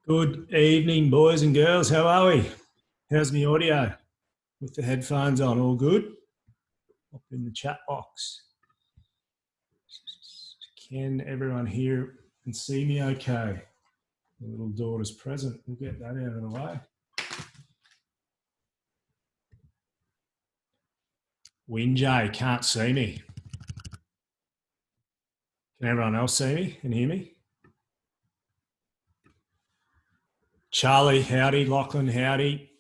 Good evening, boys and girls. How are we? How's my audio? With the headphones on, all good? Up in the chat box. Can everyone hear and see me okay? The little daughter's present. We'll get that out of the way. Winjay can't see me. Can everyone else see me and hear me? Charlie, howdy. Lachlan, howdy.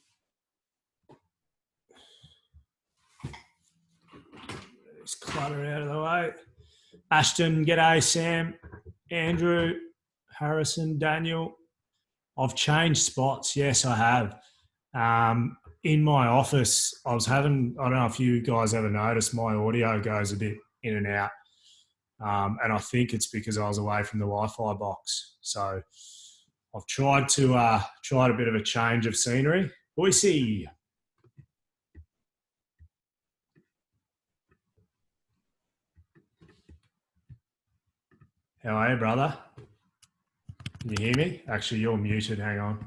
Let's clutter out of the way. Ashton, g'day. Sam, Andrew, Harrison, Daniel. I've changed spots. Yes, I have. In my office, I don't know if you guys ever noticed, my audio goes a bit in and out. And I think it's because I was away from the Wi-Fi box. So I've tried a bit of a change of scenery. Boycey. How are you, brother? Can you hear me? Actually, you're muted. Hang on.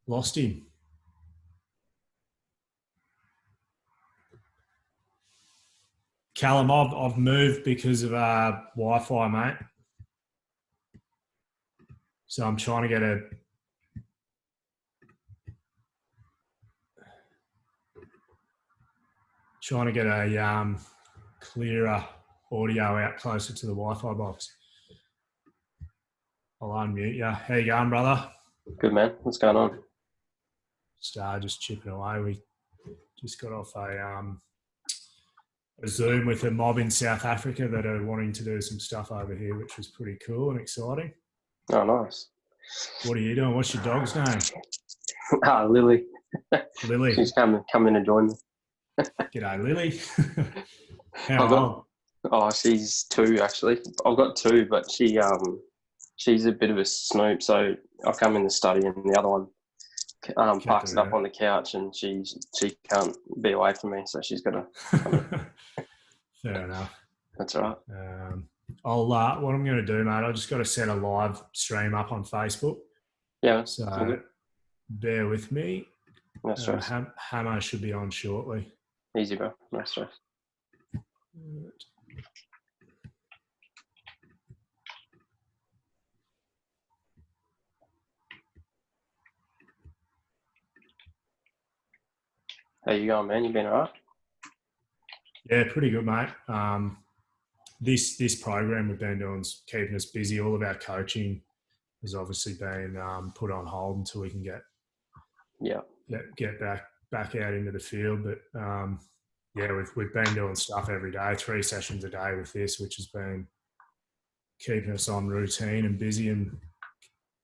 Lost him. Callum, I've moved because of Wi-Fi, mate. So I'm trying to get a clearer audio out closer to the Wi-Fi box. I'll unmute you. How you going, brother? Good, man. What's going on? Just chipping away. We just got off a Zoom with a mob in South Africa that are wanting to do some stuff over here, which was pretty cool and exciting. Oh, nice. What are you doing? What's your dog's name? Lily. Lily. She's come in and join me. G'day, Lily. How old? Oh, she's 2 actually. I've got 2, but she's a bit of a snoop. So I come in the study and the other one parks it up on the couch, and she can't be away from me, so she's got to. Fair enough. That's all right. What I'm going to do, mate, I just got to set a live stream up on Facebook. Yeah. So bear with me. No stress. Hamo should be on shortly. Easy, bro. No stress. How you going, man? You been all right? Yeah, pretty good, mate. This program we've been doing is keeping us busy. All of our coaching has obviously been put on hold until we can get back out into the field. But we've been doing stuff every day, 3 sessions a day with this, which has been keeping us on routine and busy, and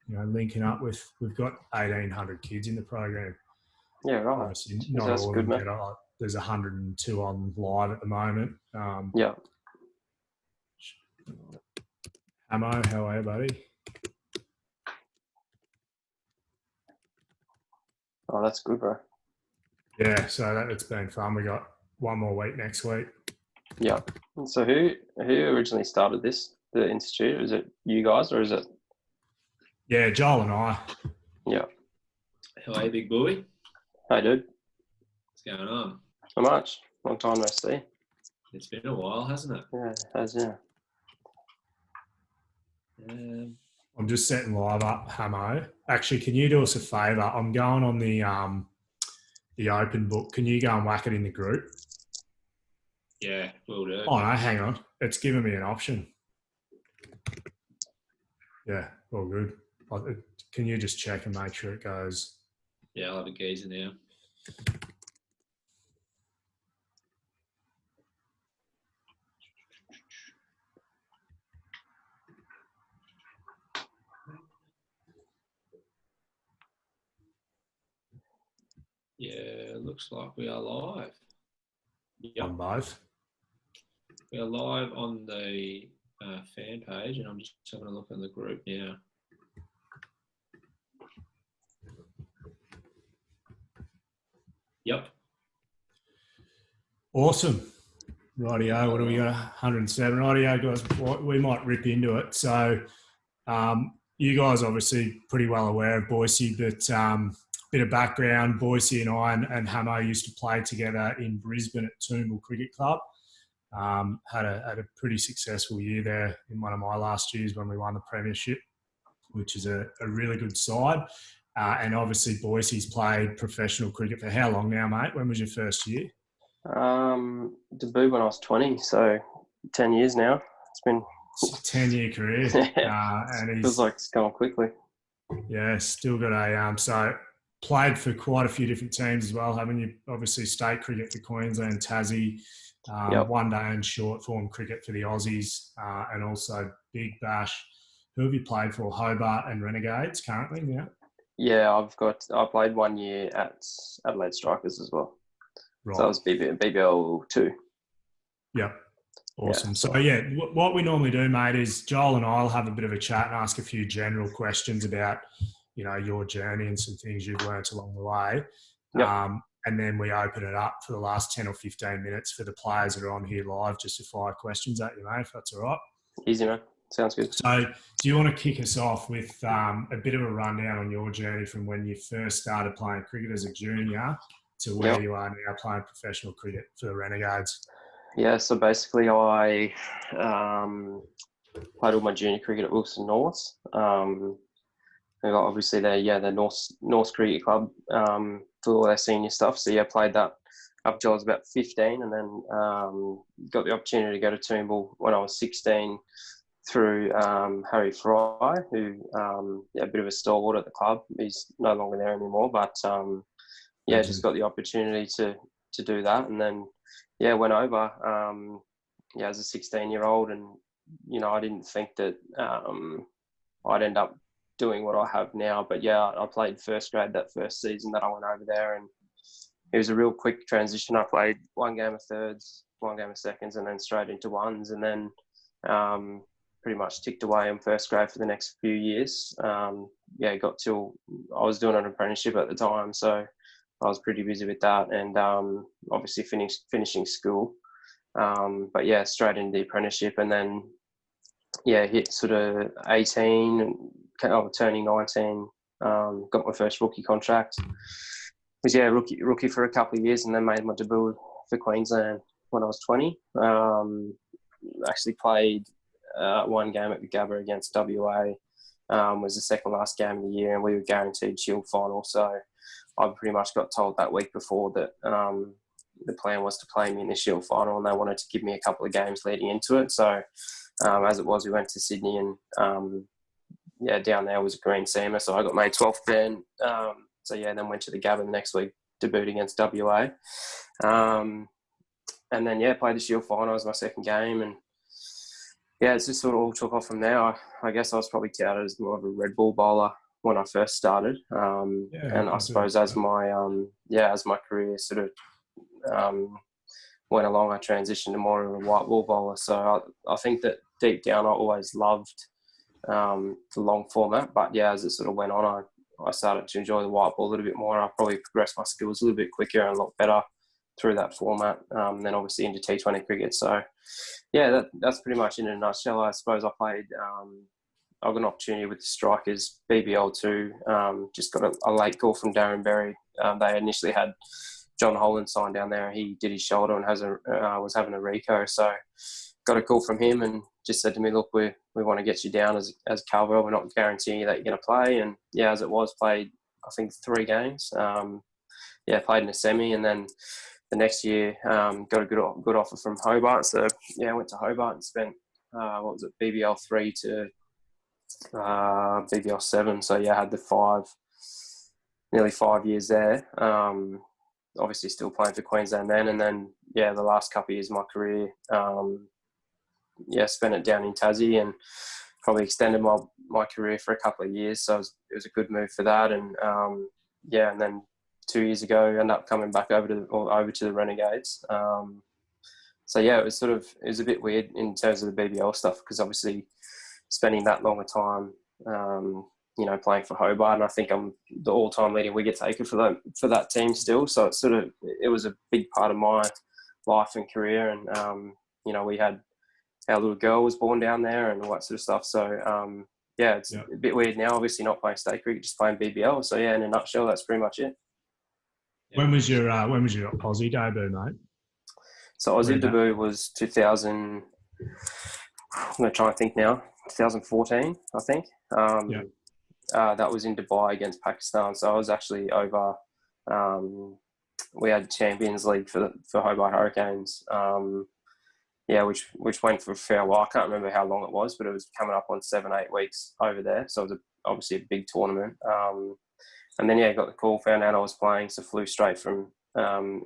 linking up with. We've got 1,800 kids in the program. Yeah, right. Obviously, not all of them get on. There's 102 on live at the moment. Hamo, how are you, buddy? Oh, that's good, bro. Yeah, so it's been fun. We got 1 more week next week. Yeah. So who originally started this, the institute? Is it you guys, or is it? Yeah, Joel and I. Yeah. How are you, big boy? Hey, dude. What's going on? Not much. Long time no see. It's been a while, hasn't it? Yeah, it has, yeah. I'm just setting live up, Hamo. Actually, can you do us a favour? I'm going on the open book. Can you go and whack it in the group? Yeah, will do. Oh, no, hang on. It's giving me an option. Yeah, all good. Can you just check and make sure it goes? Yeah, I'll have a geezer now. Yeah, looks like we are live. Yep. On both? We are live on the fan page, and I'm just having a look in the group now. Yep. Awesome. Rightio, what do we got? 107. Rightio, guys, we might rip into it. So, you guys obviously pretty well aware of Boycey, but bit of background, Boycey and I and Hamo used to play together in Brisbane at Toombul Cricket Club. Had a pretty successful year there in one of my last years when we won the premiership, which is a really good side. And obviously Boycey's played professional cricket for how long now, mate? When was your first year? Debut when I was 20, so 10 years now. It's been a 10-year career. And feels like it's going quickly. Yeah, still got a so played for quite a few different teams as well, haven't you? Obviously state cricket for Queensland, Tassie, one day and short form cricket for the Aussies, and also Big Bash. Who have you played for? Hobart and Renegades currently now? Yeah, I played 1 year at Adelaide Strikers as well. Right. So that was BBL 2. Yep. Awesome. Yeah. So, what we normally do, mate, is Joel and I will have a bit of a chat and ask a few general questions about, your journey and some things you've learnt along the way. Yep. And then we open it up for the last 10 or 15 minutes for the players that are on here live just to fire questions at you, mate, if that's all right. Easy, man. Sounds good. So do you want to kick us off with a bit of a rundown on your journey from when you first started playing cricket as a junior to where you are now playing professional cricket for the Renegades? Yeah, so basically I played all my junior cricket at Wilson North. Obviously the North Cricket Club for all their senior stuff. So yeah, played that up till I was about 15, and then got the opportunity to go to Toombul when I was 16 through Harry Fry, who a bit of a stalwart at the club. He's no longer there anymore, but just got the opportunity to do that, and then went over as a 16-year-old, and I didn't think that I'd end up doing what I have now, but I played first grade that first season that I went over there, and it was a real quick transition. I played one game of thirds, one game of seconds, and then straight into ones, and then pretty much ticked away in first grade for the next few years. Got till I was doing an apprenticeship at the time, so I was pretty busy with that, and obviously finishing school. Straight into the apprenticeship, and then hit sort of 18 and turning 19. Got my first rookie contract. Was rookie for a couple of years, and then made my debut for Queensland when I was 20. Actually played one game at the Gabba against WA. Was the second last game of the year, and we were guaranteed Shield final. So I pretty much got told that week before that the plan was to play me in the Shield final, and they wanted to give me a couple of games leading into it. So as it was, we went to Sydney, and down there was a green seamer, so I got made 12th then. Then went to the Gabba the next week, debuted against WA. And then, played the Shield final as my second game, and it's just sort of all took off from there. I guess I was probably touted as more of a red ball bowler when I first started. And I suppose as my career sort of went along, I transitioned to more of a white ball bowler. So I think that deep down I always loved the long format. But as it sort of went on, I started to enjoy the white ball a little bit more. I probably progressed my skills a little bit quicker and a lot better through that format, then obviously into T20 cricket. So, that's pretty much in a nutshell. I suppose I played, I got an opportunity with the Strikers, BBL2, just got a late call from Darren Berry. They initially had John Holland signed down there, and he did his shoulder and was having a reco. So got a call from him and just said to me, look, we want to get you down as Calvert. We're not guaranteeing you that you're going to play. And as it was, played, I think 3 games. Played in a semi, and then the next year got a good offer from Hobart. So I went to Hobart and spent BBL 3 to BBL 7. So I had nearly 5 years there. Obviously still playing for Queensland then, and then the last couple of years of my career, spent it down in Tassie, and probably extended my career for a couple of years. So it was a good move for that, and and then 2 years ago, ended up coming back over to the Renegades. It was a bit weird in terms of the BBL stuff, because obviously spending that long a time, playing for Hobart, and I think I'm the all-time leading wicket taker for that team still. So it was a big part of life and career. And, we had our little girl was born down there and all that sort of stuff. So, it's a bit weird now, obviously not playing state cricket, just playing BBL. So, in a nutshell, that's pretty much it. When was your Aussie debut, mate? So Aussie debut was 2000. I'm going to try and think now. 2014, I think. That was in Dubai against Pakistan. So I was actually over. We had Champions League for Hobart Hurricanes. Which went for a fair while. I can't remember how long it was, but it was coming up on 7-8 weeks over there. So it was obviously a big tournament. And then got the call, found out I was playing, so flew straight from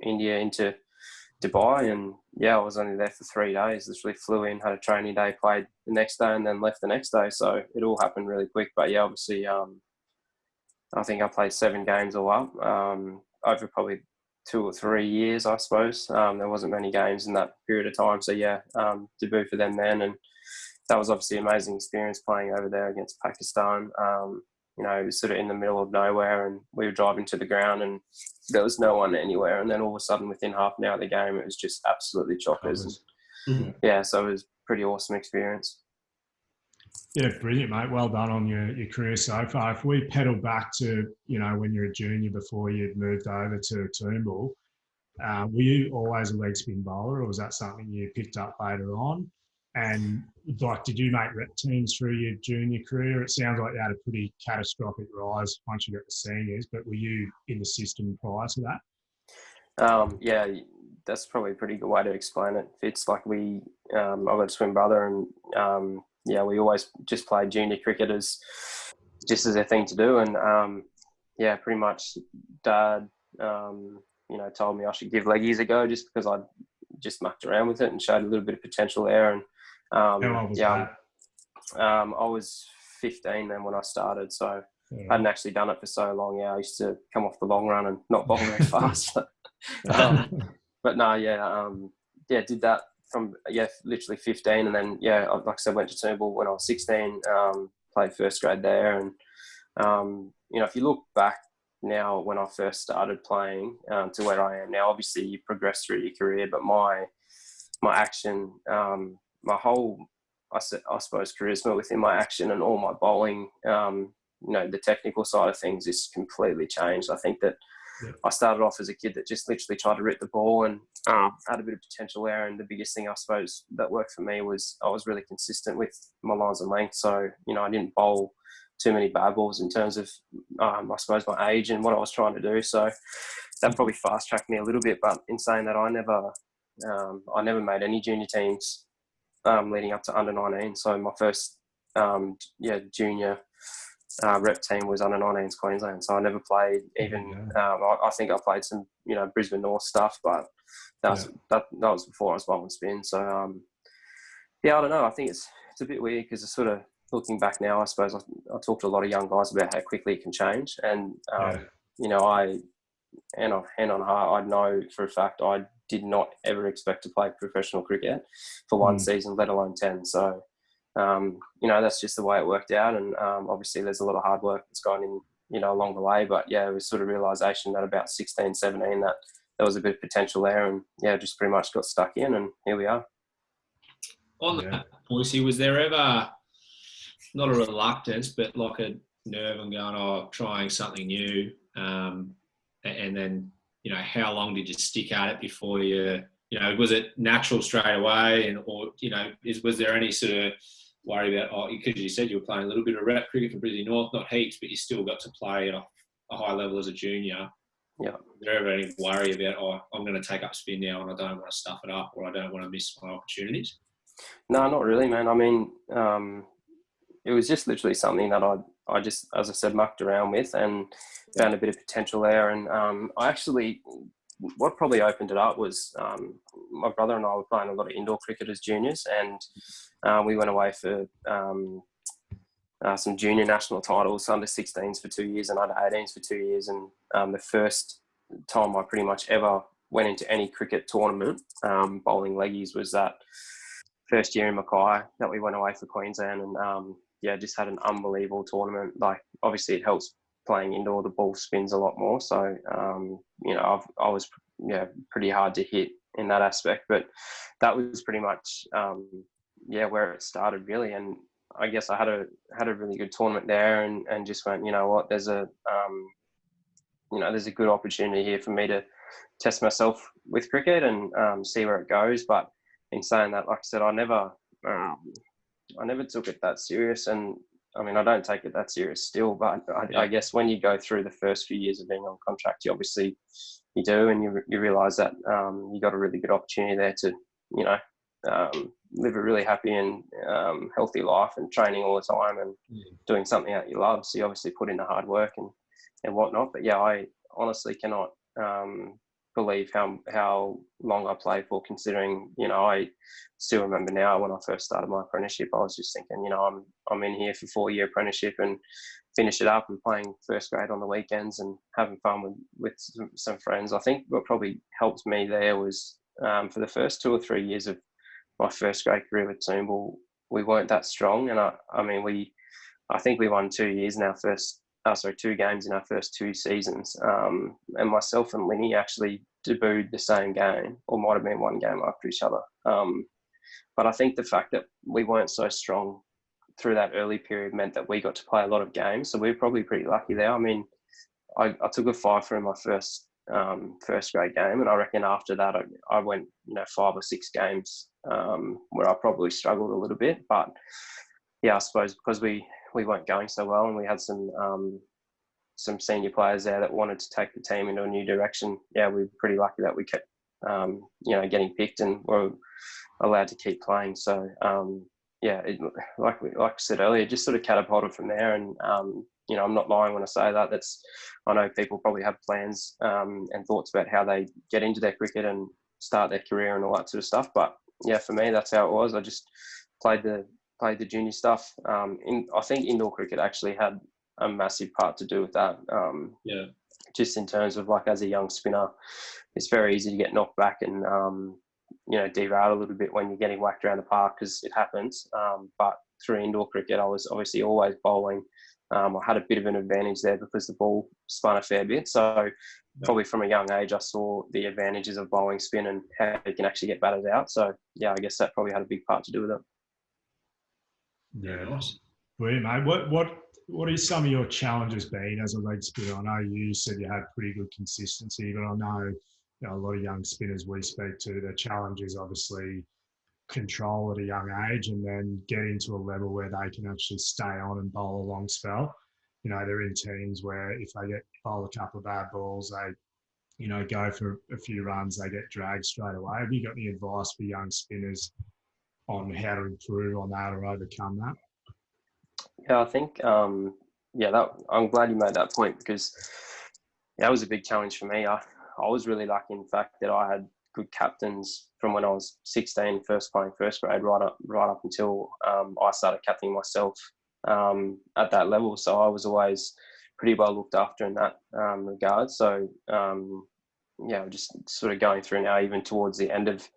India into Dubai, and I was only there for 3 days. Literally flew in, had a training day, played the next day, and then left the next day. So it all happened really quick. But obviously, I think I played 7 games all up over probably 2 or 3 years, I suppose. There wasn't many games in that period of time. So debut for them then, and that was obviously an amazing experience playing over there against Pakistan. It was sort of in the middle of nowhere, and we were driving to the ground and there was no one anywhere. And then all of a sudden, within half an hour of the game, it was just absolutely chockers. So it was a pretty awesome experience. Yeah, brilliant, mate. Well done on your career so far. If we pedal back to, when you're a junior before you'd moved over to Toombul, were you always a leg spin bowler, or was that something you picked up later on? And did you make rep teams through your junior career? It sounds like you had a pretty catastrophic rise once you got to seniors, but were you in the system prior to that? That's probably a pretty good way to explain it. It's like I've got a twin brother, and we always just played junior cricket as a thing to do. And pretty much Dad, told me I should give leggies a go just because I just mucked around with it and showed a little bit of potential there. And how old was that? I was 15 then when I started, so I hadn't actually done it for so long. I used to come off the long run and not bowl very fast. But no, did that from literally 15, and then like I said, went to Toombul when I was 16. Played first grade there, and if you look back now when I first started playing to where I am now, obviously you progress through your career, but my action, my whole, I suppose, charisma within my action and all my bowling, the technical side of things is completely changed. I think that I started off as a kid that just literally tried to rip the ball and had a bit of potential there. And the biggest thing, I suppose, that worked for me was I was really consistent with my lines of length. So, I didn't bowl too many bad balls in terms of, I suppose, my age and what I was trying to do. So that probably fast-tracked me a little bit. But in saying that, I never made any junior teams leading up to under-19. So my first, junior rep team was under-19s Queensland. So I never played even. I think I played some, Brisbane North stuff, but that was before I was bowling spin. So I don't know. I think it's a bit weird because it's sort of looking back now. I suppose I talk to a lot of young guys about how quickly it can change, and hand on heart, I know for a fact I did not ever expect to play professional cricket for one season, let alone 10. So, that's just the way it worked out. And obviously there's a lot of hard work that's gone in, along the way. But it was sort of realisation that about 16, 17, that there was a bit of potential there, and just pretty much got stuck in, and here we are. On that, Boycey, was there ever not a reluctance, but like a nerve and going, trying something new, and then, how long did you stick at it before you, was it natural straight away, was there any sort of worry about, because you said you were playing a little bit of rep cricket for Brisbane North, not heaps, but you still got to play at a high level as a junior. Yeah. Was there ever any worry about, I'm going to take up spin now and I don't want to stuff it up, or I don't want to miss my opportunities? No, not really, man. I mean, it was just literally something that I just, as I said, mucked around with and found a bit of potential there. And I actually, what probably opened it up was my brother and I were playing a lot of indoor cricket as juniors, and we went away for some junior national titles, under 16s for 2 years and under 18s for 2 years. And the first time I pretty much ever went into any cricket tournament bowling leggies was that first year in Mackay that we went away for Queensland, and just had an unbelievable tournament. Like, obviously it helps playing indoor, the ball spins a lot more. So, I was pretty hard to hit in that aspect. But that was pretty much where it started really. And I guess I had a really good tournament there, and just went, you know what, there's a good opportunity here for me to test myself with cricket and see where it goes. But in saying that, like I said, I never took it that serious, and I mean, I don't take it that serious still, but I guess when you go through the first few years of being on contract, you do, and you realise that you got a really good opportunity there to, you know, live a really happy and healthy life, and training all the time and doing something that you love. So you obviously put in the hard work and whatnot. But yeah, I honestly cannot believe how long I played for, considering, you know, I still remember now when I first started my apprenticeship, I was just thinking, you know, I'm in here for 4-year apprenticeship and finish it up and playing first grade on the weekends and having fun with some friends. I think what probably helped me there was for the first 2 or 3 years of my first grade career with Toombul, we weren't that strong. And I think we won 2 games in our first 2 seasons. And myself and Linny actually debuted the same game, or might have been one game after each other. But I think the fact that we weren't so strong through that early period meant that we got to play a lot of games. So we were probably pretty lucky there. I mean, I took a 5 in my first grade game, and I reckon after that I went, you know, 5 or 6 games where I probably struggled a little bit. But yeah, I suppose because we weren't going so well, and we had some senior players there that wanted to take the team into a new direction. Yeah, we were pretty lucky that we kept getting picked and were allowed to keep playing. So like I said earlier, just sort of catapulted from there. And I'm not lying when I say that. I know people probably have plans and thoughts about how they get into their cricket and start their career and all that sort of stuff. But yeah, for me, that's how it was. I just played the junior stuff. I think indoor cricket actually had a massive part to do with that. Just in terms of, like, as a young spinner, it's very easy to get knocked back and derail a little bit when you're getting whacked around the park, because it happens. But through indoor cricket, I was obviously always bowling. I had a bit of an advantage there because the ball spun a fair bit. So probably from a young age, I saw the advantages of bowling spin and how you can actually get batted out. So yeah, I guess that probably had a big part to do with it. Yeah, nice. Brilliant, mate. What are some of your challenges been as a leg spinner? I know you said you had pretty good consistency, but I know, a lot of young spinners we speak to, their challenge is obviously control at a young age, and then getting to a level where they can actually stay on and bowl a long spell. They're in teams where if they bowl a couple of bad balls, they, go for a few runs, they get dragged straight away. Have you got any advice for young spinners on how to improve on that or overcome that? Yeah, I think, I'm glad you made that point, because that was a big challenge for me. I was really lucky, in fact, that I had good captains from when I was 16, first playing first grade, right up until I started captaining myself at that level. So I was always pretty well looked after in that regard. So, just sort of going through now, even towards the end of,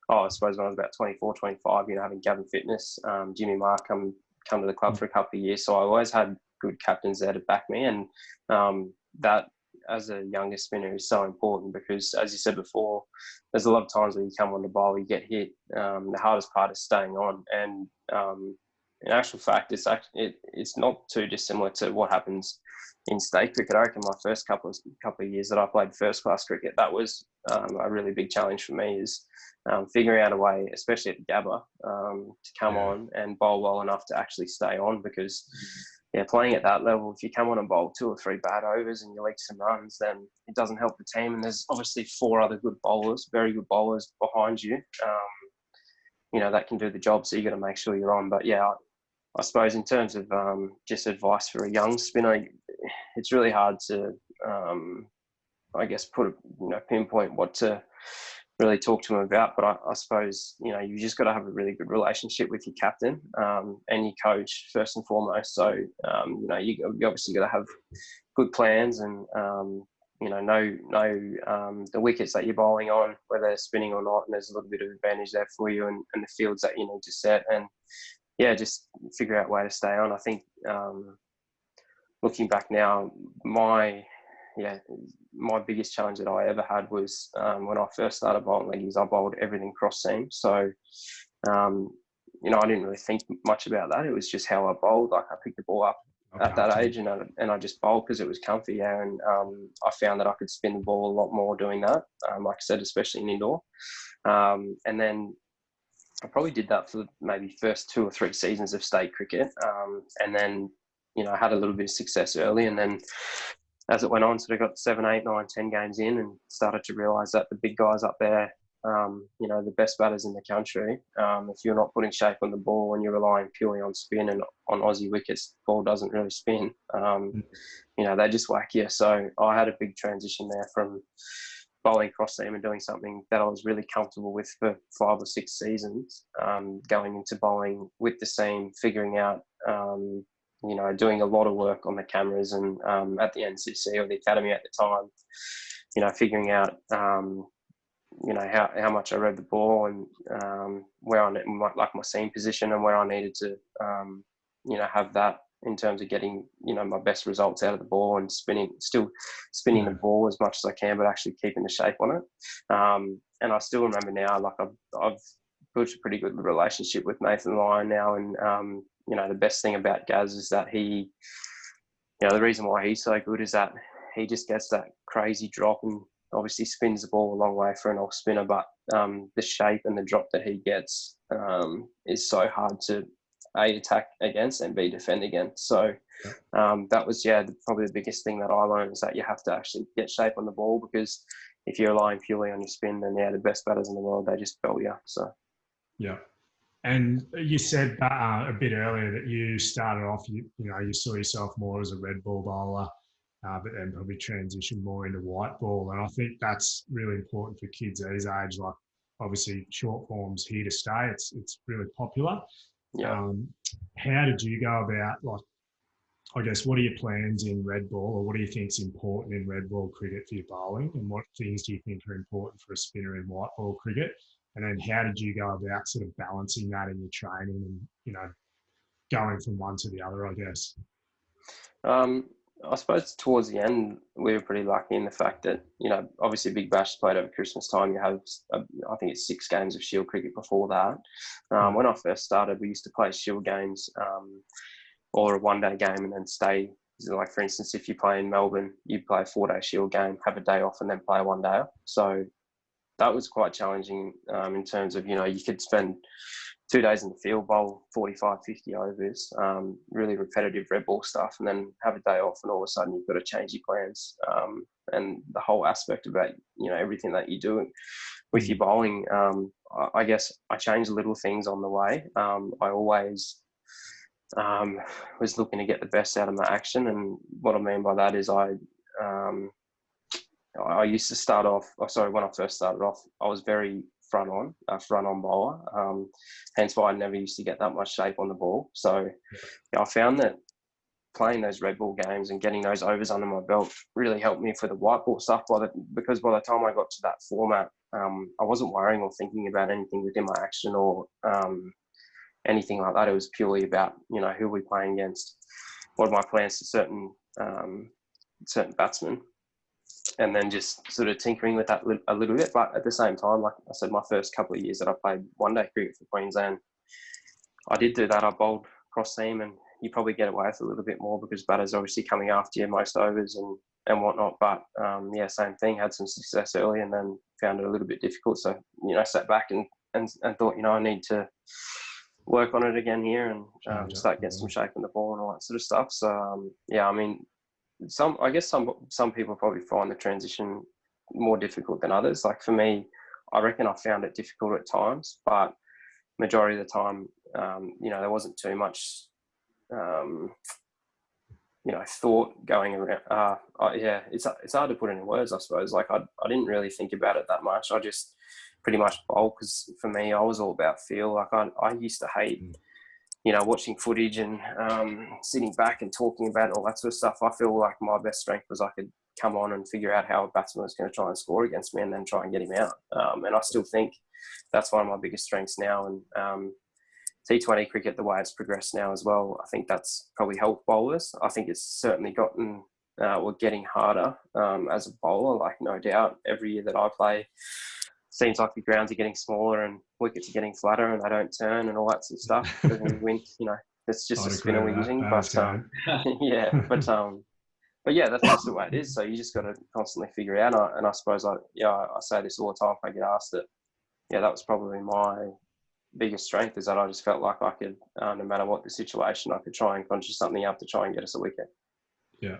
I suppose when I was about 24, 25, having Gavin Fitness, Jimmy Mark come to the club for a couple of years. So I always had good captains there to back me. And that, as a younger spinner, is so important, because, as you said before, there's a lot of times when you come on the bowl, you get hit. The hardest part is staying on. And in actual fact, it's not too dissimilar to what happens in state cricket. I reckon my first couple of years that I played first class cricket, that was a really big challenge for me, is figuring out a way, especially at the Gabba, to come on and bowl well enough to actually stay on. Because playing at that level, if you come on and bowl 2 or 3 bad overs and you leak some runs, then it doesn't help the team. And there's obviously 4 other good bowlers, very good bowlers behind you, that can do the job. So you got to make sure you're on. But yeah, I suppose in terms of just advice for a young spinner, it's really hard to, pinpoint what to really talk to them about. But I suppose, you just got to have a really good relationship with your captain and your coach first and foremost. So, you obviously got to have good plans and, know the wickets that you're bowling on, whether they're spinning or not. And there's a little bit of advantage there for you, and the fields that you need to set. And just figure out a way to stay on. I think looking back now, my yeah, my biggest challenge that I ever had was when I first started bowling leggies, I bowled everything cross seam. So, I didn't really think much about that. It was just how I bowled. Like I picked the ball up at that age and I just bowled because it was comfy. Yeah. And I found that I could spin the ball a lot more doing that. Like I said, especially in indoor. And then I probably did that for maybe first 2 or 3 seasons of state cricket. And then, I had a little bit of success early, and then as it went on, sort of got 7, 8, 9, 10 games in and started to realise that the big guys up there, the best batters in the country, if you're not putting shape on the ball and you're relying purely on spin and on Aussie wickets, the ball doesn't really spin. They just whack you. So I had a big transition there from bowling cross seam and doing something that I was really comfortable with for 5 or 6 seasons, going into bowling with the seam, figuring out, doing a lot of work on the cameras and at the NCC or the academy at the time, figuring out, how much I read the ball and where I like my seam position and where I needed to, have that in terms of getting, my best results out of the ball and still spinning the ball as much as I can, but actually keeping the shape on it. And I still remember now, like I've built a pretty good relationship with Nathan Lyon now. And, the best thing about Gaz is that he, the reason why he's so good is that he just gets that crazy drop and obviously spins the ball a long way for an off spinner, but the shape and the drop that he gets is so hard to A, attack against and B, defend against. So that was, probably the biggest thing that I learned is that you have to actually get shape on the ball, because if you're relying purely on your spin, then the best batters in the world, they just belt you. So, yeah. And you said a bit earlier that you started off, you saw yourself more as a red ball bowler, but then probably transitioned more into white ball. And I think that's really important for kids at his age. Like, obviously, short form's here to stay. It's really popular. Yeah. How did you go about, like, I guess, what are your plans in red ball, or what do you think is important in red ball cricket for your bowling, and what things do you think are important for a spinner in white ball cricket? And then how did you go about sort of balancing that in your training and, going from one to the other, I guess? I suppose towards the end, we were pretty lucky in the fact that, obviously Big Bash is played over Christmas time. You have, I think it's 6 games of Shield cricket before that. When I first started, we used to play Shield games or a one-day game and then stay. Like, for instance, if you play in Melbourne, you play a 4-day Shield game, have a day off and then play a one-day. So that was quite challenging in terms of, you could spend 2 days in the field, bowl 45, 50 overs, really repetitive red ball stuff, and then have a day off, and all of a sudden you've got to change your plans. And the whole aspect about, everything that you do with your bowling, I guess I changed little things on the way. I always was looking to get the best out of my action, and what I mean by that is I used to start off, when I first started off, I was very front on bowler. Hence why I never used to get that much shape on the ball. So I found that playing those red ball games and getting those overs under my belt really helped me for the white ball stuff. Because by the time I got to that format, I wasn't worrying or thinking about anything within my action or anything like that. It was purely about, who are we playing against? What are my plans to certain batsmen? And then just sort of tinkering with that a little bit. But at the same time, like I said, my first couple of years that I played one-day cricket for Queensland, I did do that. I bowled cross seam, and you probably get away with a little bit more because batters obviously coming after you most overs and whatnot. But same thing. Had some success early, and then found it a little bit difficult. So sat back and thought, I need to work on it again here and start getting some shape in the ball and all that sort of stuff. So some people probably find the transition more difficult than others. Like for me, I reckon I found it difficult at times, but majority of the time, there wasn't too much, thought going around. It's hard to put into words, I suppose. Like I didn't really think about it that much. I just pretty much bowled because for me, I was all about feel. Like I used to hate watching footage and sitting back and talking about all that sort of stuff. I feel like my best strength was I could come on and figure out how a batsman was going to try and score against me and then try and get him out. And I still think that's one of my biggest strengths now. And T20 cricket, the way it's progressed now as well, I think that's probably helped bowlers. I think it's certainly gotten were getting harder as a bowler. Like, no doubt, every year that I play, seems like the grounds are getting smaller and wickets are getting flatter and they don't turn and all that sort of stuff. When we win, it's just a spinner whinging. But yeah, that's just the way it is. So you just got to constantly figure it out. And I suppose I say this all the time if I get asked that. Yeah, that was probably my biggest strength, is that I just felt like I could, no matter what the situation, I could try and conjure something up to try and get us a wicket. Yeah.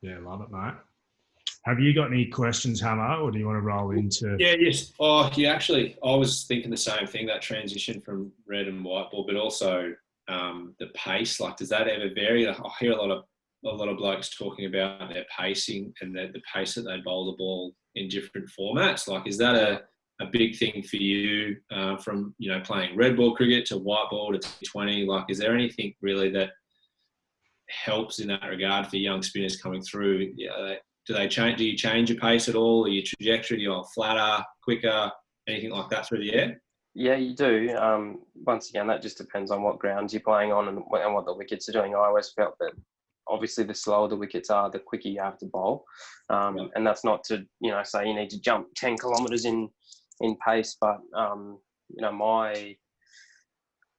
Yeah, love it, mate. Have you got any questions, Hammer, or do you want to roll into? Yeah, yes. Oh, yeah. Actually, I was thinking the same thing. That transition from red and white ball, but also the pace. Like, does that ever vary? I hear a lot of blokes talking about their pacing and the pace that they bowl the ball in different formats. Like, is that a big thing for you from playing red ball cricket to white ball to T20? Like, is there anything really that helps in that regard for young spinners coming through? Yeah. Do you change your pace at all? Or your trajectory? Do you want flatter, quicker, anything like that through the air? Yeah, you do. Once again, that just depends on what grounds you're playing on and what the wickets are doing. I always felt that obviously the slower the wickets are, the quicker you have to bowl. And that's not to, say you need to jump 10 kilometres in pace, but,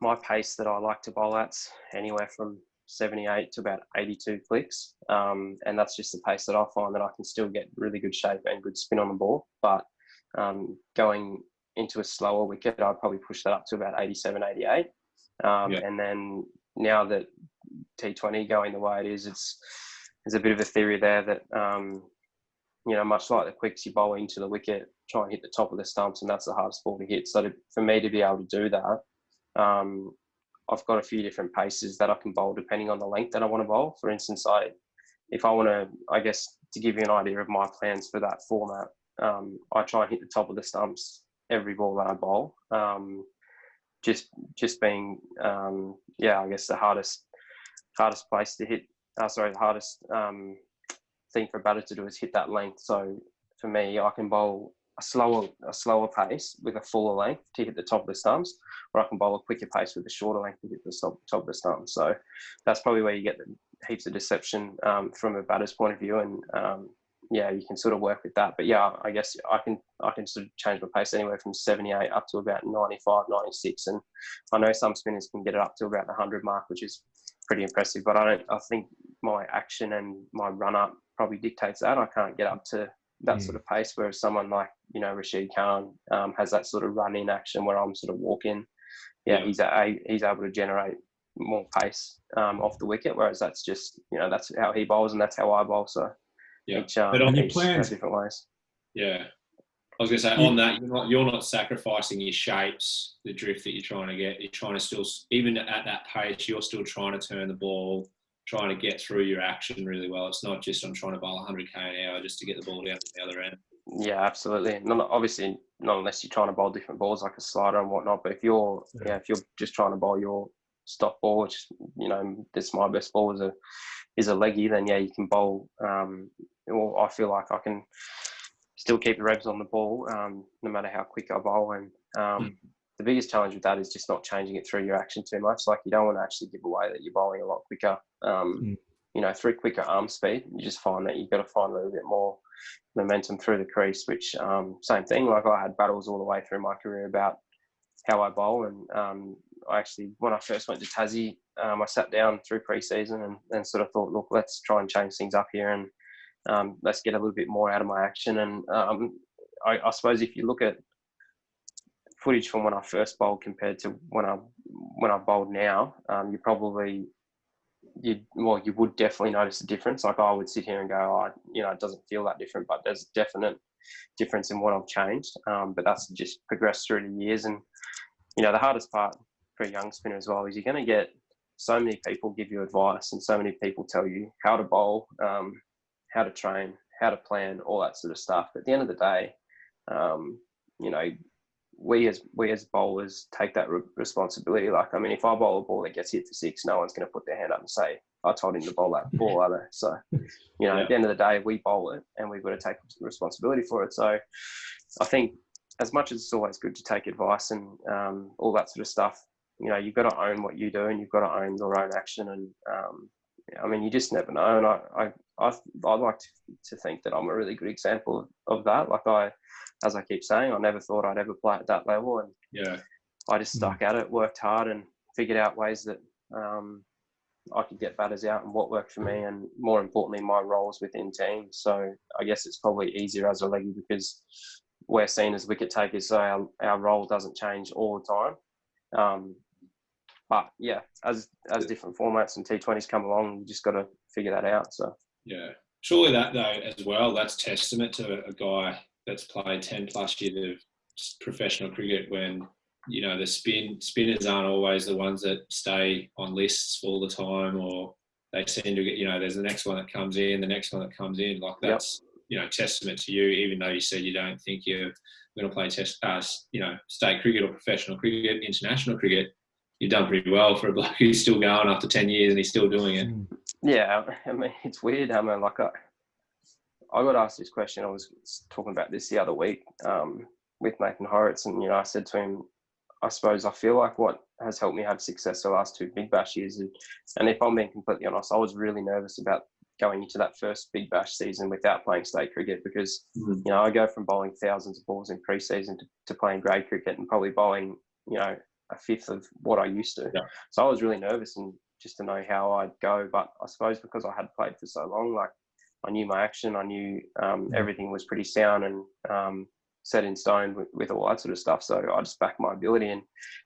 my pace that I like to bowl at's anywhere from 78 to about 82 clicks. And that's just the pace that I find that I can still get really good shape and good spin on the ball. But going into a slower wicket, I'd probably push that up to about 87, 88. And then now that T20 going the way it is, there's a bit of a theory there that, much like the quicks, you bowl into the wicket, try and hit the top of the stumps, and that's the hardest ball to hit. So for me to be able to do that, I've got a few different paces that I can bowl depending on the length that I want to bowl. For instance, if I want to, I guess, to give you an idea of my plans for that format, I try and hit the top of the stumps every ball that I bowl. Just being, I guess the hardest place to hit. The hardest thing for a batter to do is hit that length. So for me, I can bowl a slower pace with a fuller length to hit the top of the stumps, or I can bowl a quicker pace with a shorter length to hit the top of the stumps. So that's probably where you get heaps of deception from a batter's point of view, and you can sort of work with that. But yeah, I guess I can sort of change my pace anywhere from 78 up to about 95, 96, and I know some spinners can get it up to about the 100 mark, which is pretty impressive. But I think my action and my run up probably dictates that. I can't get up to that sort of pace, whereas someone like Rashid Khan has that sort of run in action where I'm sort of walking. He's able to generate more pace off the wicket, whereas that's just that's how he bowls and that's how I bowl. So each has different ways. Yeah, I was going to say on that, you're not sacrificing your shapes, the drift that you're trying to get. You're trying to still, even at that pace, you're still trying to turn the ball, trying to get through your action really well. It's not just I'm trying to bowl 100k an hour just to get the ball down to the other end. Yeah, absolutely. Obviously, not unless you're trying to bowl different balls like a slider and whatnot. But if you're just trying to bowl your stock ball, which that's my best ball is a leggy, then you can bowl. I feel like I can still keep the revs on the ball no matter how quick I bowl. And the biggest challenge with that is just not changing it through your action too much. Like, you don't want to actually give away that you're bowling a lot quicker. Through quicker arm speed, you just find that you've got to find a little bit more momentum through the crease, which same thing. Like, I had battles all the way through my career about how I bowl. And I actually, when I first went to Tassie, I sat down through pre-season and sort of thought, look, let's try and change things up here and let's get a little bit more out of my action. And I suppose if you look at footage from when I first bowled compared to when I bowled now, you would definitely notice a difference. Like, I would sit here and go, it doesn't feel that different, but there's a definite difference in what I've changed. But that's just progressed through the years. And, the hardest part for a young spinner as well is you're going to get so many people give you advice and so many people tell you how to bowl, how to train, how to plan, all that sort of stuff. But at the end of the day, we as bowlers take that responsibility. Like, I mean, if I bowl a ball that gets hit for 6, no one's going to put their hand up and say, I told him to bowl that ball, are they? So, at the end of the day, we bowl it and we've got to take responsibility for it. So I think as much as it's always good to take advice and all that sort of stuff, you've got to own what you do and you've got to own your own action. And, you just never know. And I'd like to think that I'm a really good example of that. Like as I keep saying, I never thought I'd ever play at that level, and I just stuck at it, worked hard, and figured out ways that I could get batters out and what worked for me, and more importantly, my roles within teams. So I guess it's probably easier as a leggy because we're seen as wicket takers, so our role doesn't change all the time. But yeah, as different formats and T20s come along, you just got to figure that out. So yeah, surely that though as well, that's testament to a guy that's played 10 plus years of professional cricket when, you know, the spinners aren't always the ones that stay on lists all the time, or they seem to get, you know, there's the next one that comes in, the next one that comes in. Like that's, you know, testament to you, even though you said you don't think you're going to play state cricket or professional cricket, international cricket. You've done pretty well for a bloke who's still going after 10 years and he's still doing it. Yeah, I mean, it's weird. I mean, like I got asked this question. I was talking about this the other week with Nathan Horrocks, and, you know, I said to him, I suppose I feel like what has helped me have success the last 2 Big Bash years, and if I'm being completely honest, I was really nervous about going into that first Big Bash season without playing state cricket because, you know, I go from bowling thousands of balls in pre-season to playing grade cricket and probably bowling, you know, a fifth of what I used to. Yeah. So I was really nervous and just to know how I'd go. But I suppose because I had played for so long, like I knew my action, I knew everything was pretty sound and set in stone with all that sort of stuff. So I just backed my ability. And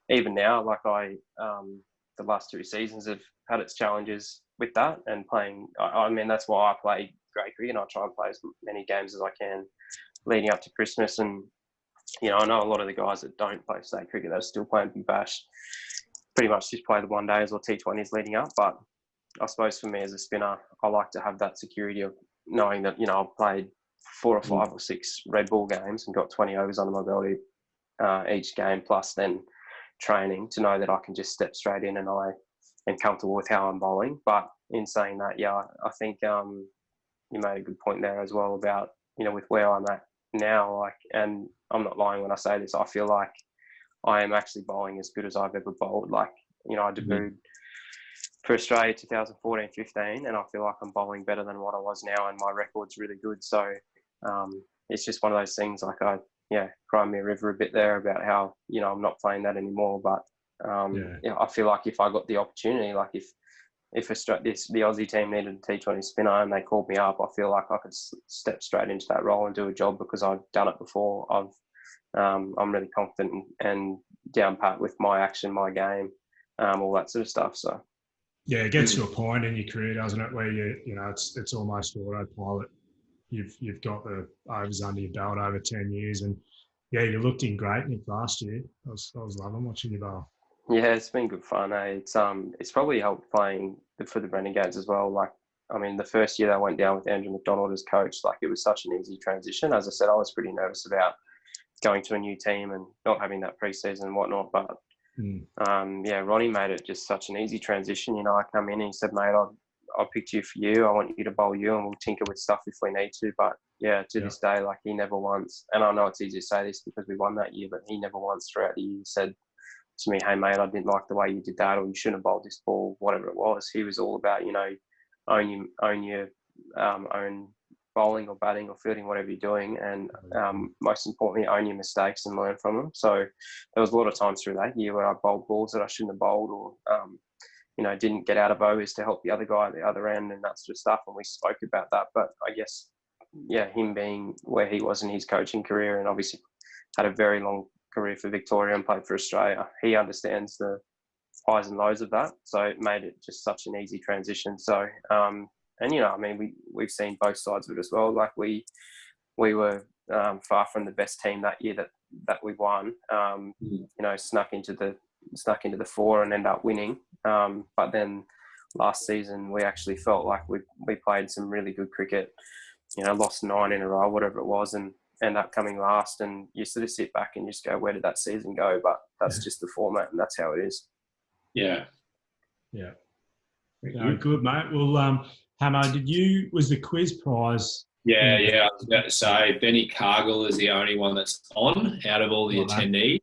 even now, like the last 2 seasons have had its challenges with that and playing. I mean, that's why I play grade cricket and I try and play as many games as I can leading up to Christmas. And, you know, I know a lot of the guys that don't play state cricket, they're still playing Big Bash, pretty much just play the one days or T20s leading up. But I suppose for me as a spinner, I like to have that security of knowing that, you know, I've played 4 or 5 or 6 red ball games and got 20 overs under my belt each game, plus then training to know that I can just step straight in and I am comfortable with how I'm bowling. But in saying that, yeah, I think you made a good point there as well about, you know, with where I'm at now, like, and I'm not lying when I say this, I feel like I am actually bowling as good as I've ever bowled. Like, you know, I debuted for Australia 2014-15 and I feel like I'm bowling better than what I was now and my record's really good. So it's just one of those things, like cry me a river a bit there about how, you know, I'm not playing that anymore. But I feel like if I got the opportunity, like if the Aussie team needed a T20 spinner and they called me up, I feel like I could step straight into that role and do a job because I've done it before. I'm really confident and down pat with my action, my game, all that sort of stuff. So yeah, it gets to a point in your career, doesn't it, where you know it's almost autopilot. You've got the overs under your belt over 10 years, and yeah, you looked in great Nick last year. I was loving watching you bowl. Yeah, it's been good fun. It's probably helped playing for the Renegades as well. Like, I mean, the first year they went down with Andrew McDonald as coach, like it was such an easy transition. As I said, I was pretty nervous about going to a new team and not having that preseason and whatnot. But Ronnie made it just such an easy transition. You know, I come in and he said, mate, I picked you for you. I want you to bowl you and we'll tinker with stuff if we need to. But yeah, to this day, like he never once, and I know it's easy to say this because we won that year, but he never once throughout the year said to me, hey mate, I didn't like the way you did that, or you shouldn't have bowled this ball, whatever it was. He was all about, you know, own your own bowling or batting or fielding, whatever you're doing, and most importantly, own your mistakes and learn from them. So there was a lot of times through that year where I bowled balls that I shouldn't have bowled, or you know, didn't get out of overs to help the other guy at the other end and that sort of stuff. And we spoke about that. But I guess, yeah, him being where he was in his coaching career and obviously had a very long career for Victoria and played for Australia, he understands the highs and lows of that. So it made it just such an easy transition. So, and, you know, I mean, we've seen both sides of it as well. Like we were far from the best team that year that we won, you know, snuck into the 4 and end up winning. But then last season, we actually felt like we played some really good cricket, you know, lost 9 in a row, whatever it was, and end up coming last. And you sort of sit back and just go, where did that season go? But that's just the format and that's how it is. Yeah. Yeah. No, good, mate. Well, Hamo, was the quiz prize? Yeah. I was about to say, Benny Cargill is the only one that's on out of all the attendees.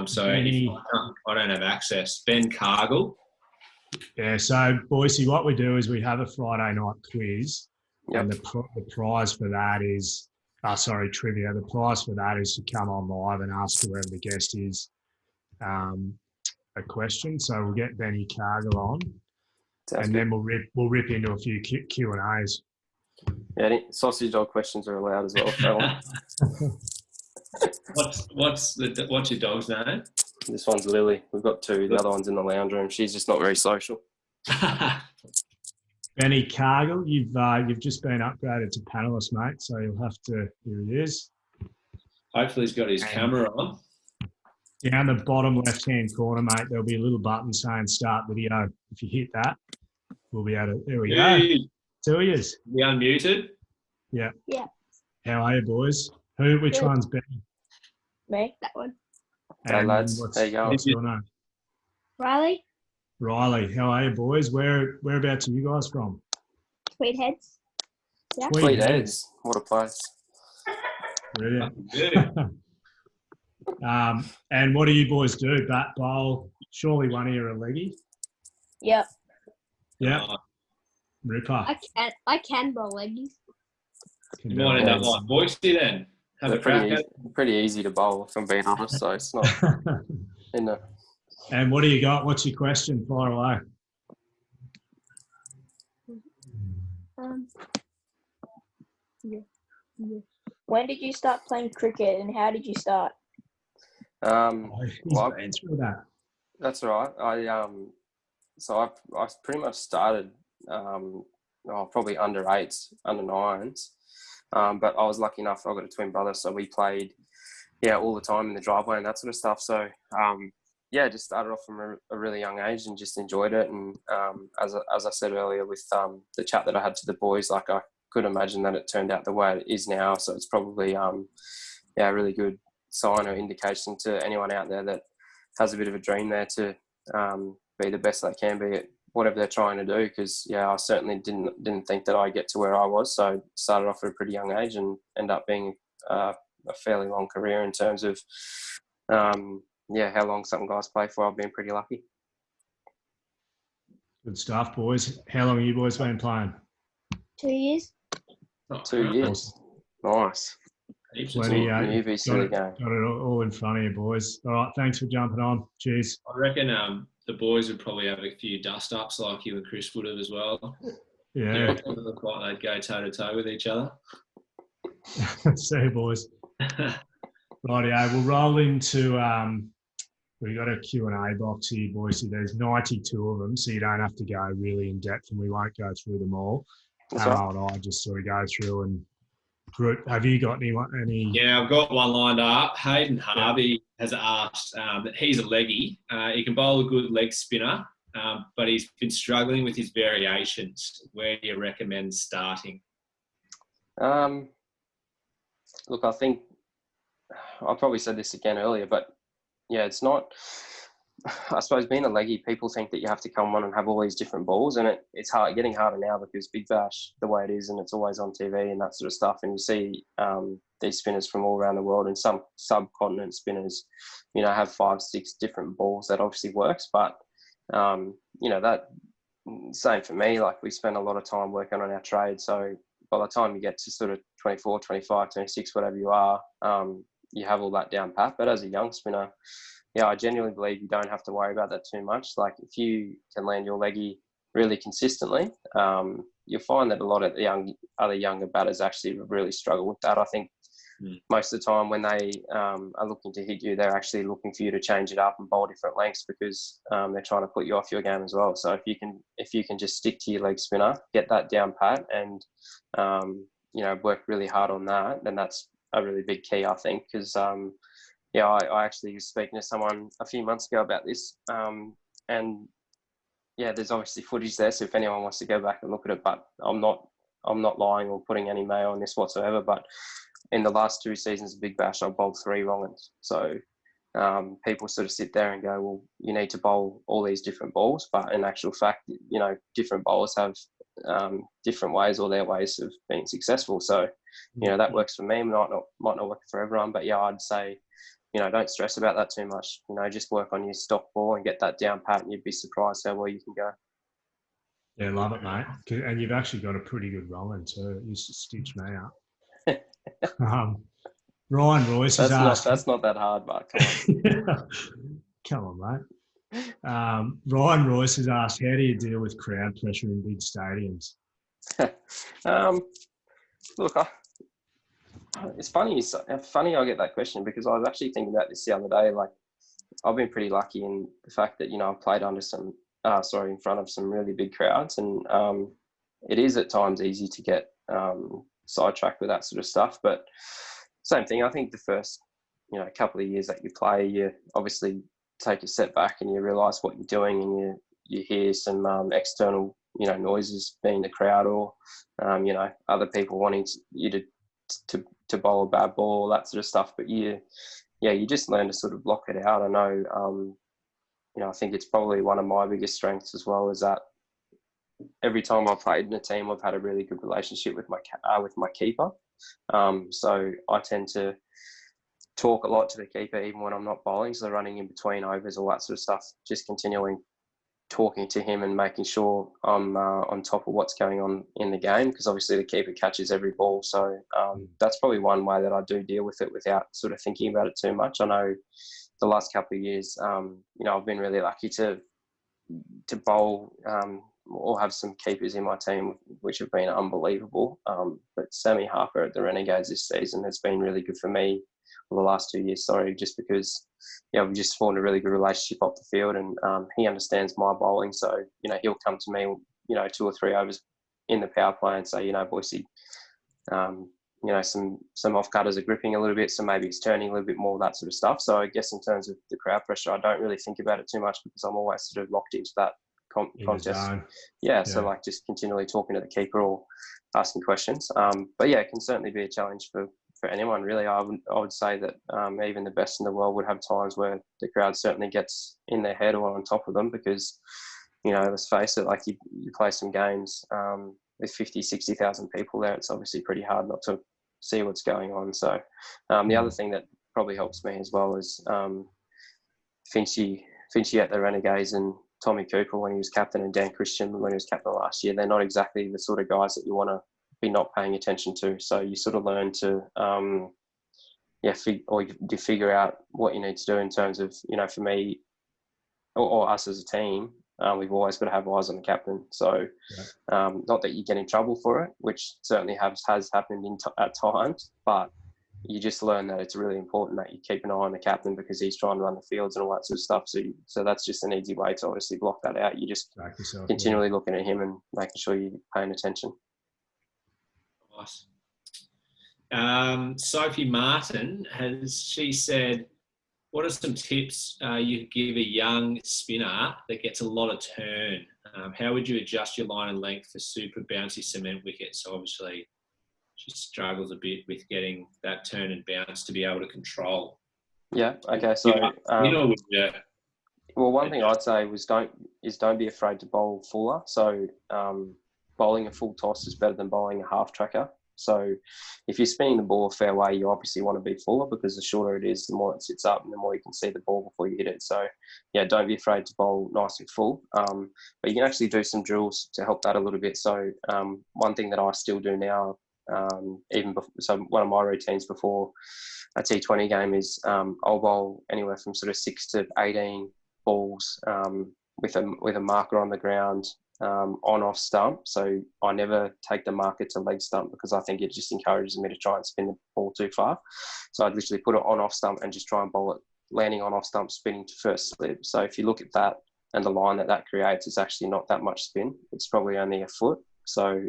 So I don't have access. Ben Cargill. Yeah, so Boycey, what we do is we have a Friday night quiz. And the prize for that is, trivia. The prize for that is to come on live and ask whoever the guest is a question. So we'll get Benny Cargill on, and then we'll rip into a few Q&As. Yeah, sausage dog questions are allowed as well if they want. What's your dog's name? This one's Lily. We've got two. The other one's in the lounge room. She's just not very social. Benny Cargill, you've just been upgraded to panelist, mate. So you'll have to. Here he is. Hopefully, he's got his camera on. Down the bottom left-hand corner, mate, there'll be a little button saying "Start Video." If you hit that, we'll be able to. There we go. Two of yous. You unmuted? Yeah. Yeah. How are you, boys? Which Good. one's Benny? Me, that one. Hey, lads. There you go. What's your name? Riley, Riley. How are you, boys? Whereabouts are you guys from? Tweed Heads. Yeah. Tweed Heads. What a place. Brilliant. Good. And what do you boys do? Bat, bowl? Surely one of you are a leggy? Yep. Yeah. Ripper. I can bowl leggies. You might end up like Boycey then. Have They're a crack at it. pretty easy to bowl, if I'm being honest. So it's not. And what do you got? What's your question? Fire away. Yeah. When did you start playing cricket, and how did you start? He's answering that. That's right. I pretty much started probably under 8s, under 9s. But I was lucky enough. I got a twin brother, so we played all the time in the driveway and that sort of stuff. So just started off from a really young age and just enjoyed it. And as I said earlier, with the chat that I had to the boys, like I could imagine that it turned out the way it is now. So it's probably a really good sign or indication to anyone out there that has a bit of a dream there to be the best they can be at whatever they're trying to do. Because I certainly didn't think that I'd get to where I was. So started off at a pretty young age and ended up being a fairly long career in terms of how long some guys play for. I've been pretty lucky. Good stuff, boys. How long have you boys been playing? 2 years. 2 years. Nice. Plenty. Got it all in front of you, boys. All right, thanks for jumping on. Cheers. I reckon the boys would probably have a few dust-ups like you and Chris would have as well. Yeah. It look like they'd go toe-to-toe with each other. See you, boys. Rightio, we'll roll into we've got a Q&A box here, Boyce. There's 92 of them, so you don't have to go really in depth, and we won't go through them all. And I just sort of go through and group. Have you got any? Yeah, I've got one lined up. Hayden Harvey has asked that he's a leggy. He can bowl a good leg spinner, but he's been struggling with his variations. Where do you recommend starting? Look, I think I probably said this again earlier, but it's not. I suppose being a leggy, people think that you have to come on and have all these different balls, and it's getting harder now because Big Bash, the way it is, and it's always on TV and that sort of stuff. And you see these spinners from all around the world, and some subcontinent spinners, have 5-6 different balls. That obviously works, but that same for me. Like, we spend a lot of time working on our trade, so by the time you get to sort of 24, 25, 26, whatever you are, you have all that down pat. But as a young spinner, I genuinely believe you don't have to worry about that too much. Like, if you can land your leggy really consistently, you'll find that a lot of the other younger batters actually really struggle with that. I think most of the time when they are looking to hit you, they're actually looking for you to change it up and bowl different lengths because they're trying to put you off your game as well. So if you can just stick to your leg spinner, get that down pat, and work really hard on that, then that's a really big key, I think, because I actually was speaking to someone a few months ago about this, and there's obviously footage there, so if anyone wants to go back and look at it, but I'm not lying or putting any mayo on this whatsoever. But in the last 2 seasons of Big Bash, I bowled 3 wrong-uns. So people sort of sit there and go, well, you need to bowl all these different balls, but in actual fact, different bowlers have different ways or their ways of being successful. So that works for me, might not work for everyone, but I'd say don't stress about that too much. Just work on your stock ball and get that down pat, and you'd be surprised how well you can go. Yeah, love it, mate. And you've actually got a pretty good rolling too. You used to stitch me up. Ryan Royce has asked. That's not that hard, but come on. Come on, mate. Ryan Royce has asked, how do you deal with crowd pressure in big stadiums? Look, it's funny. It's funny I get that question because I was actually thinking about this the other day. Like, I've been pretty lucky in the fact that, I've played in front of some really big crowds, and it is at times easy to get sidetracked with that sort of stuff. But same thing, I think the first, couple of years that you play, you obviously take a step back and you realise what you're doing, and you hear some external, noises, being the crowd or, other people wanting you to bowl a bad ball, that sort of stuff. But you just learn to sort of block it out. I know, I think it's probably one of my biggest strengths as well, is that every time I've played in a team, I've had a really good relationship with my keeper. So I tend to talk a lot to the keeper even when I'm not bowling. So running in between overs, all that sort of stuff, just continuing talking to him and making sure I'm on top of what's going on in the game, because obviously the keeper catches every ball. So that's probably one way that I do deal with it without sort of thinking about it too much. I know the last couple of years, I've been really lucky to bowl or have some keepers in my team which have been unbelievable. But Sammy Harper at the Renegades this season has been really good for me for the last 2 years, just because we've just formed a really good relationship off the field, and he understands my bowling. So, he'll come to me, 2 or 3 overs in the power play and say, Boycey, some off cutters are gripping a little bit, so maybe it's turning a little bit more, that sort of stuff. So I guess in terms of the crowd pressure, I don't really think about it too much because I'm always sort of locked into that contest. So like just continually talking to the keeper or asking questions. But it can certainly be a challenge for anyone, really. I would say that even the best in the world would have times where the crowd certainly gets in their head or on top of them, because let's face it, like you play some games with 50, 60,000 people there, it's obviously pretty hard not to see what's going on. So the other thing that probably helps me as well is Finchy at the Renegades, and Tommy Cooper when he was captain, and Dan Christian when he was captain last year. They're not exactly the sort of guys that you want to be not paying attention to. So you sort of learn to you figure out what you need to do in terms of, for me or us as a team, we've always got to have eyes on the captain. So not that you get in trouble for it, which certainly has happened at times, but you just learn that it's really important that you keep an eye on the captain, because he's trying to run the fields and all that sort of stuff. So that's just an easy way to obviously block that out. You just continually looking at him and making sure you're paying attention. Nice. Sophie Martin, she said, what are some tips you give a young spinner that gets a lot of turn? How would you adjust your line and length for super bouncy cement wickets? So obviously she struggles a bit with getting that turn and bounce to be able to control. Yeah. Okay. So, well, one thing I'd say don't be afraid to bowl fuller. So, bowling a full toss is better than bowling a half tracker. So, if you're spinning the ball a fair way, you obviously want to be fuller, because the shorter it is, the more it sits up and the more you can see the ball before you hit it. So, don't be afraid to bowl nice and full. But you can actually do some drills to help that a little bit. So, one thing that I still do now, so one of my routines before a T20 game is I'll bowl anywhere from sort of 6 to 18 balls with a marker on the ground, on-off stump. So I never take the marker to leg stump, because I think it just encourages me to try and spin the ball too far. So I'd literally put it on-off stump and just try and bowl it landing on-off stump, spinning to first slip. So if you look at that and the line that creates, it's actually not that much spin. It's probably only a foot. So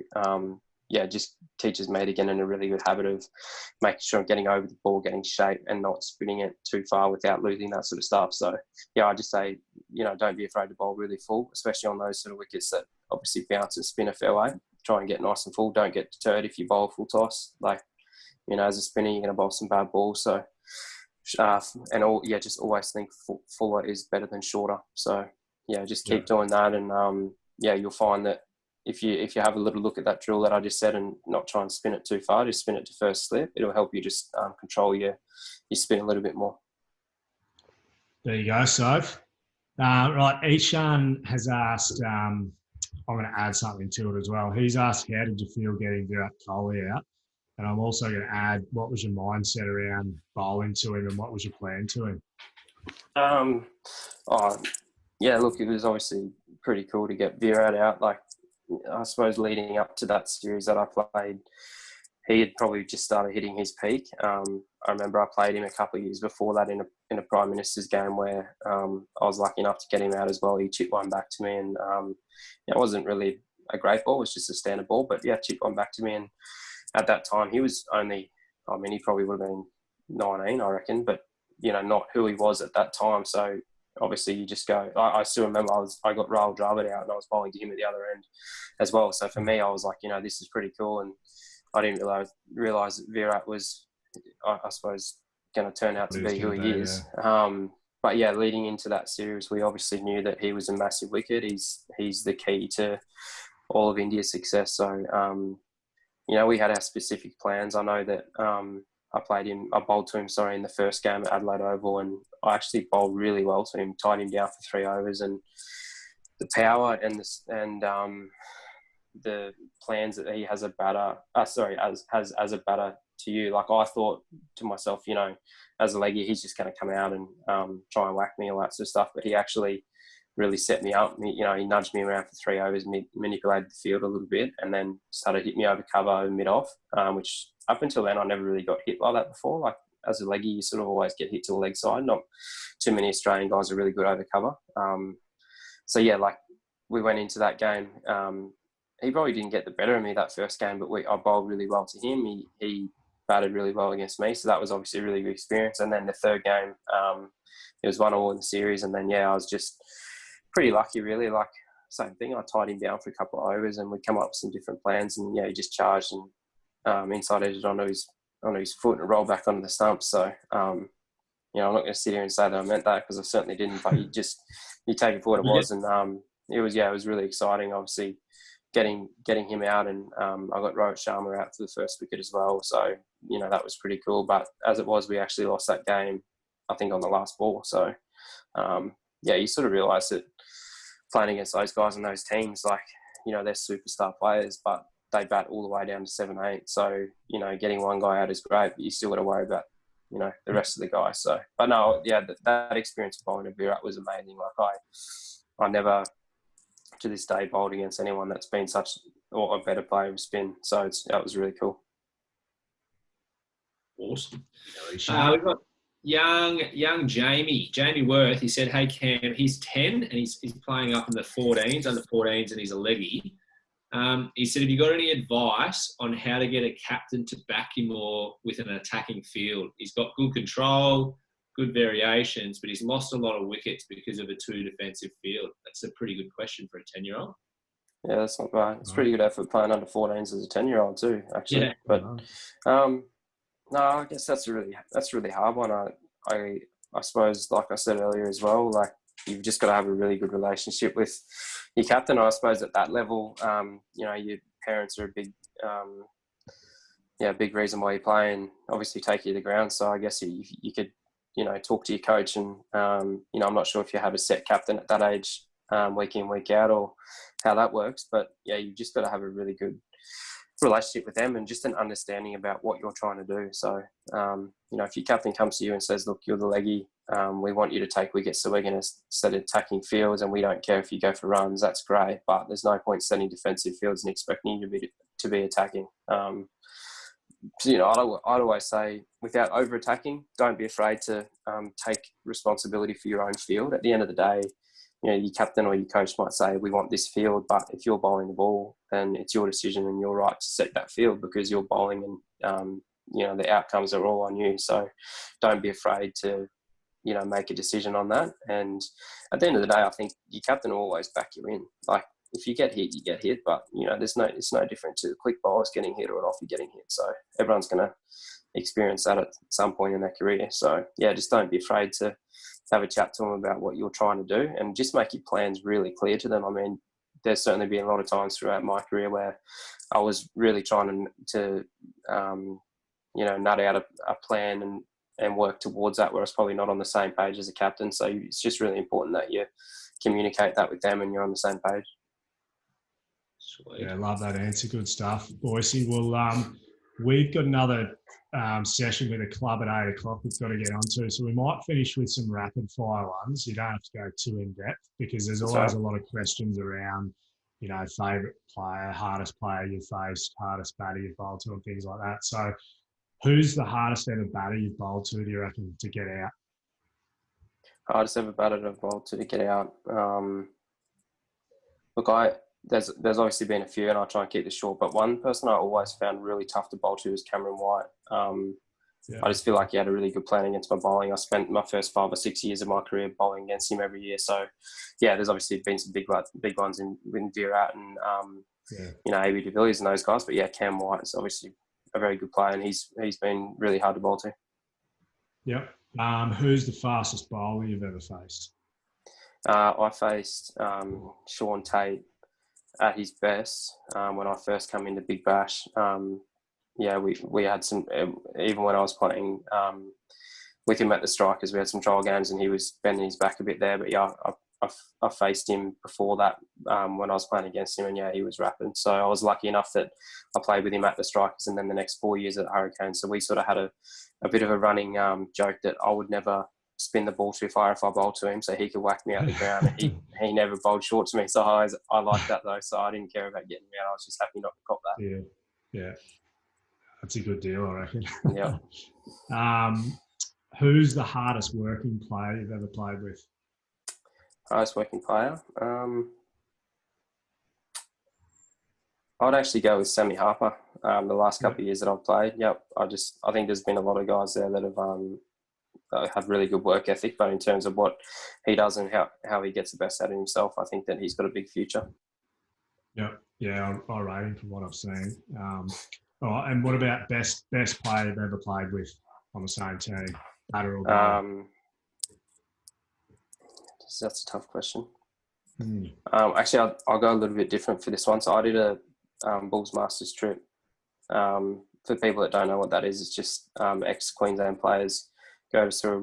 just teaches me to get in a really good habit of making sure I'm getting over the ball, getting shape, and not spinning it too far without losing that sort of stuff. So, I just say, don't be afraid to bowl really full, especially on those sort of wickets that obviously bounce and spin a fair way. Try and get nice and full. Don't get deterred if you bowl full toss. Like, as a spinner, you're going to bowl some bad balls. So, just always think fuller is better than shorter. So, just keep doing that, and you'll find that if you have a little look at that drill that I just said and not try and spin it too far, just spin it to first slip, it'll help you just control your spin a little bit more. There you go, Soph. Right, Ishan has asked, I'm going to add something to it as well. He's asked, how did you feel getting Virat Kohli out? And I'm also going to add, what was your mindset around bowling to him and what was your plan to him? Oh, yeah, look, it was obviously pretty cool to get Virat out. Like, I suppose leading up to that series that I played, he had probably just started hitting his peak. I remember I played him a couple of years before that in a Prime Minister's game where I was lucky enough to get him out as well. He chipped one back to me, and it wasn't really a great ball. It was just a standard ball, but yeah, chipped one back to me. And at that time, he was only, he probably would have been 19, I reckon, but, not who he was at that time. So obviously you just go, I still remember I got Rahul Dravid out and I was bowling to him at the other end as well. So for me, I was like, this is pretty cool. And I didn't realise that Virat was, I suppose, going to turn out to be who he is. Yeah. But yeah, leading into that series, we obviously knew that he was a massive wicket. He's the key to all of India's success. So, we had our specific plans. I know that I bowled to him, in the first game at Adelaide Oval, and I actually bowled really well to him, tied him down for 3 overs, and the power and the plans that he has a batter, as a batter to you. Like, I thought to myself, as a leggy, he's just going to come out and try and whack me, all that sort of stuff. But he actually really set me up. He nudged me around for 3 overs, manipulated the field a little bit, and then started hitting me over cover mid-off, which up until then I never really got hit like that before. Like, as a leggy, you sort of always get hit to the leg side. Not too many Australian guys are really good over cover. So yeah, like, we went into that game. He probably didn't get the better of me that first game, but I bowled really well to him. He batted really well against me, so that was obviously a really good experience. And then the third game, it was 1-1 in the series, and then I was just pretty lucky, really. Like, same thing, I tied him down for a couple of overs, and we come up with some different plans, and he just charged and inside edged onto his foot and rolled back onto the stump. So I'm not going to sit here and say that I meant that, because I certainly didn't. But you take it for what it was, and it was really exciting. Obviously, getting him out, and I got Rohit Sharma out for the first wicket as well. So that was pretty cool. But as it was, we actually lost that game, I think, on the last ball. So you sort of realise that playing against those guys and those teams, like, they're superstar players, but they bat all the way down to 7-8. So getting one guy out is great, but you still got to worry about the rest of the guys. So, but no, that experience of bowling to Virat was amazing. Like, I never, to this day, bowled against anyone that's been such or a better player with spin. So that was really cool. Awesome. We've got young Jamie Worth. He said, "Hey Cam, he's 10 and he's playing up in the 14s, under 14s, and he's a leggy." He said, "Have you got any advice on how to get a captain to back him more with an attacking field? He's got good control, good variations, but he's lost a lot of wickets because of a too defensive field." That's a pretty good question for a 10-year-old. Yeah, that's not bad. It's pretty good effort playing under 14s as a 10-year-old too, actually. Yeah. But no, I guess that's a really hard one. I suppose, like I said earlier as well, like, you've just got to have a really good relationship with your captain. I suppose at that level, your parents are a big reason why you play, and obviously take you to the ground. So I guess you could, talk to your coach, and I'm not sure if you have a set captain at that age, week in, week out, or how that works. But yeah, you've just got to have a really good relationship with them, and just an understanding about what you're trying to do. So, if your captain comes to you and says, "Look, you're the leggy, we want you to take wickets, so we're going to set attacking fields, and we don't care if you go for runs," that's great. But there's no point setting defensive fields and expecting you to be attacking. I'd always say, without over-attacking, don't be afraid to take responsibility for your own field. At the end of the day, your captain or your coach might say, "We want this field," but if you're bowling the ball, then it's your decision and your right to set that field, because you're bowling, and the outcomes are all on you. So don't be afraid to make a decision on that. And at the end of the day, I think your captain will always back you in. Like, if you get hit, you get hit, but it's no different to quick bowlers getting hit or an offie getting hit. So everyone's going to experience that at some point in their career. So yeah, just don't be afraid to have a chat to them about what you're trying to do, and just make your plans really clear to them. I mean, there's certainly been a lot of times throughout my career where I was really trying to nut out a plan and work towards that, where I was probably not on the same page as a captain. So it's just really important that you communicate that with them and you're on the same page. Sweet. Yeah, love that answer. Good stuff, Boycey. Well, we've got another session with a club at 8 o'clock we've got to get onto. So we might finish with some rapid fire ones. You don't have to go too in depth because there's always a lot of questions around, favourite player, hardest player you've faced, hardest batter you've bowled to and things like that. So who's the hardest ever batter you've bowled to, do you reckon, to get out? Hardest ever batter I've bowled to get out. Look, there's obviously been a few, and I'll try and keep this short. But one person I always found really tough to bowl to was Cameron White. I just feel like he had a really good plan against my bowling. I spent my first 5 or 6 years of my career bowling against him every year. So, yeah, there's obviously been some big ones in Virat and AB de Villiers and those guys. But yeah, Cam White is obviously a very good player, and he's been really hard to bowl to. Yep. Who's the fastest bowler you've ever faced? I faced Sean Tate at his best when I first came into Big Bash. We had some, even when I was playing with him at the Strikers, we had some trial games and he was bending his back a bit there. But yeah, I faced him before that when I was playing against him, and yeah, he was rapid. So I was lucky enough that I played with him at the Strikers and then the next 4 years at Hurricanes. So we sort of had a bit of a running joke that I would never spin the ball too far if I bowled to him, so he could whack me out the ground. He never bowled short to me, so I liked that though. So I didn't care about getting him out. I was just happy not to cop that. Yeah, that's a good deal, I reckon. Yeah. Who's the hardest working player you've ever played with? Hardest working player. I'd actually go with Sammy Harper. The last couple of years that I've played, I think there's been a lot of guys there that have really good work ethic, but in terms of what he does and how he gets the best out of himself, I think that he's got a big future. Yeah, I rate him from what I've seen. All right, and what about best player you've ever played with on the same team, batter or bowler? That's a tough question. Actually, I'll go a little bit different for this one. So I did a Bulls Masters trip. For people that don't know what that is, it's just ex-Queensland players go to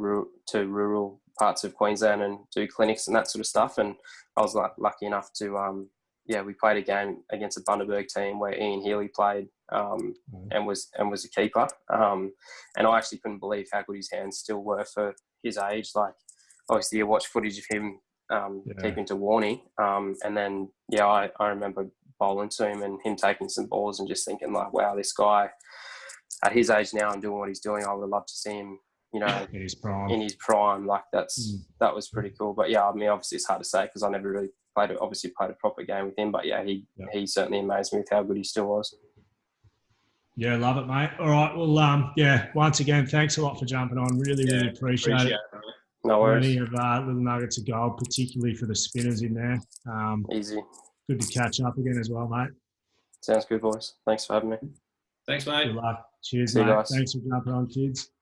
rural parts of Queensland and do clinics and that sort of stuff. And I was lucky enough to, we played a game against a Bundaberg team where Ian Healy played and was a keeper. And I actually couldn't believe how good his hands still were for his age. Like, obviously, you watch footage of him keeping to Warney. And then, I remember bowling to him and him taking some balls and just thinking like, wow, this guy at his age now and doing what he's doing, I would love to see him, in his prime. Like that was pretty cool. But yeah, I mean, obviously it's hard to say because I never really played a proper game with him. But yeah, he certainly amazed me with how good he still was. Yeah, love it, mate. All right, well, once again, thanks a lot for jumping on. Really appreciate it. No worries. Plenty of little nuggets of gold, particularly for the spinners in there. Easy. Good to catch up again as well, mate. Sounds good, boys. Thanks for having me. Thanks, mate. Good luck. Cheers, See you mate. guys. Thanks for jumping on, kids.